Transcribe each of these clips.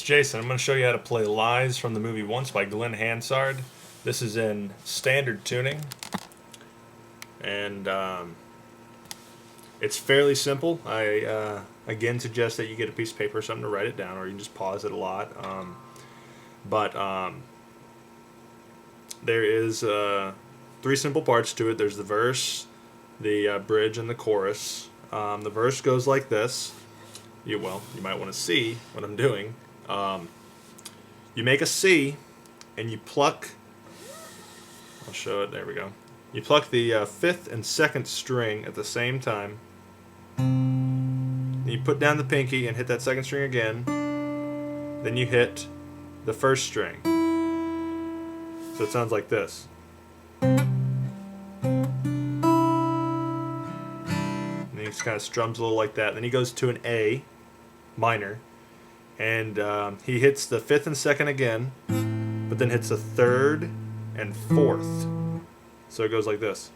Jason. I'm going to show you how to play Lies from the movie Once by Glen Hansard. This is in standard tuning, and it's fairly simple. I again suggest that you get a piece of paper or something to write it down, or you can just pause it a lot. There is three simple parts to it. There's the verse, the bridge, and the chorus. The verse goes like this. You might want to see what I'm doing. You make a C, and you pluck. I'll show it. There we go. You pluck the fifth and second string at the same time. Then you put down the pinky and hit that second string again. Then you hit the first string. So it sounds like this. And he just kind of strums a little like that. Then he goes to an A minor, and he hits the fifth and second again, but then hits the third and fourth. So it goes like this.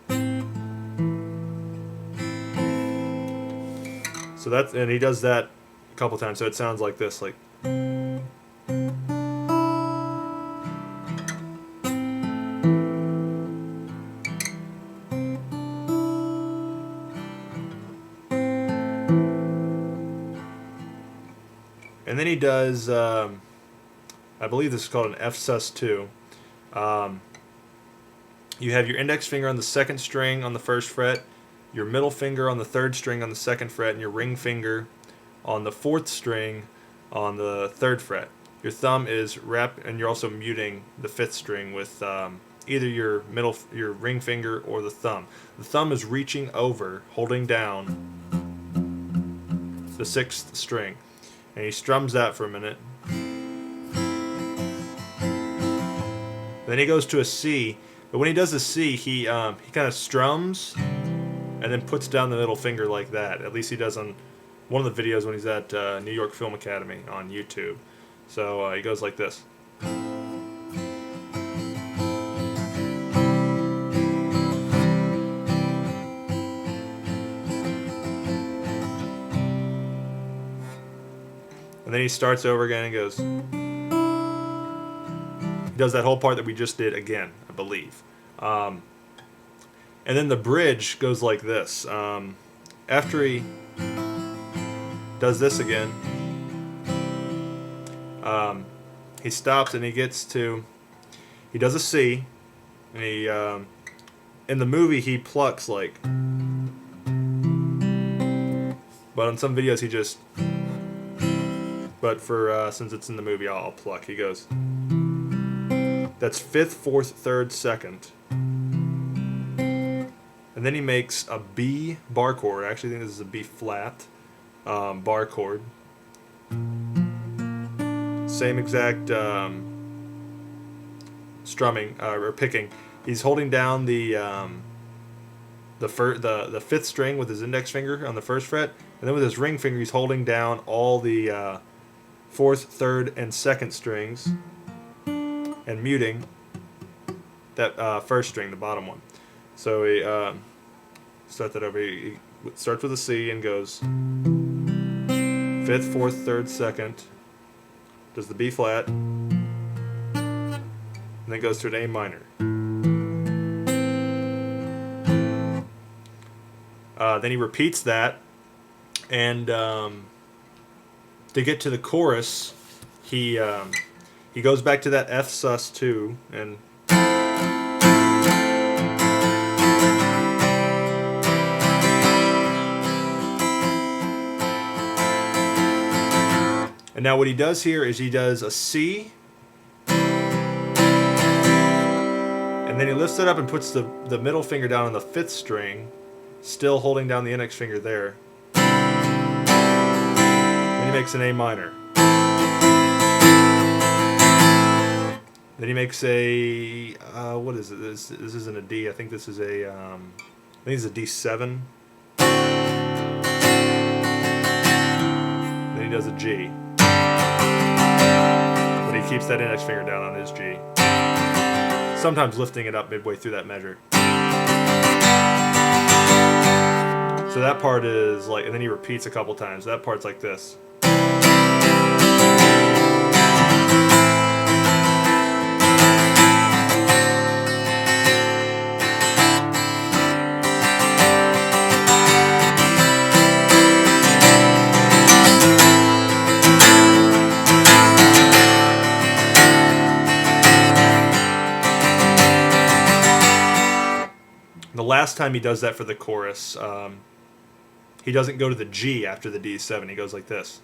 So that's, and he does that a couple times, so it sounds like this, like. And then he does, I believe this is called an F sus2. You have your index finger on the second string on the first fret, your middle finger on the third string on the second fret, and your ring finger on the fourth string on the third fret. Your thumb is wrapped, and you're also muting the fifth string with either your ring finger or the thumb. The thumb is reaching over, holding down the sixth string. And he strums that for a minute. Then he goes to a C, but when he does a C, he kind of strums and then puts down the middle finger like that. At least he does on one of the videos when he's at New York Film Academy on YouTube. So he goes like this. And then he starts over again and goes. He does that whole part that we just did again, I believe. And then the bridge goes like this. After he does this again, he stops and he gets to. He does a C, and he in the movie he plucks like. But on some videos he just. But for since it's in the movie, I'll pluck. He goes. That's fifth, fourth, third, second. And then he makes a B bar chord. I actually think this is a B flat bar chord. Same exact strumming or picking. He's holding down the fifth string with his index finger on the first fret, and then with his ring finger, he's holding down all the fourth, third, and second strings, and muting that first string, the bottom one. So he start that over. He starts with a C and goes fifth, fourth, third, second. Does the B flat, and then goes to an A minor. Then he repeats that, and to get to the chorus, he goes back to that F sus2 and. And now what he does here is he does a C, and then he lifts it up and puts the middle finger down on the fifth string, still holding down the index finger there. Then he makes an A minor. Then he makes a, what is it? This isn't a D. I think this is a, I think it's a D7. Then he does a G. But he keeps that index finger down on his G. Sometimes lifting it up midway through that measure. So that part is like, and then he repeats a couple times. That part's like this. The last time he does that for the chorus, he doesn't go to the G after the D7. He goes like this.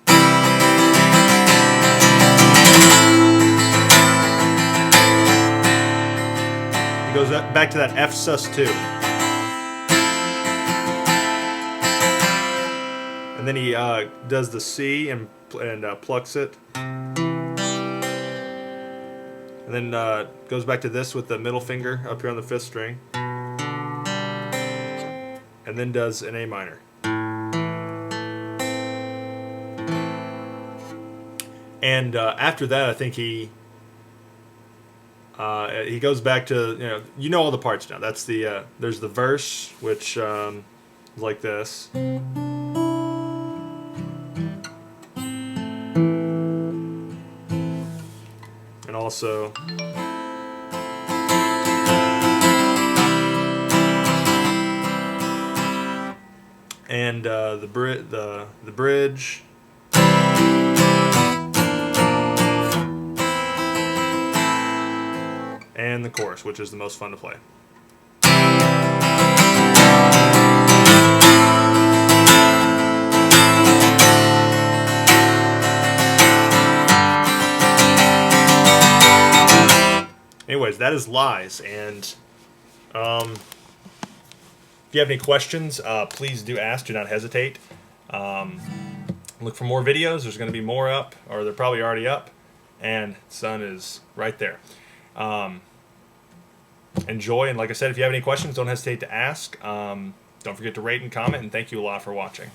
He goes back to that F sus2. And then he does the C and plucks it. And then goes back to this with the middle finger up here on the 5th string. And then does an A minor. And after that, I think he goes back to, you know all the parts now. That's the there's the verse, which is like this. And also and the bridge. And the chorus, which is the most fun to play. Anyways, that is Lies, and if you have any questions, please do ask. Do not hesitate. Look for more videos. There's going to be more up, or they're probably already up, and sun is right there. Enjoy, and like I said, if you have any questions, don't hesitate to ask. Don't forget to rate and comment, and thank you a lot for watching.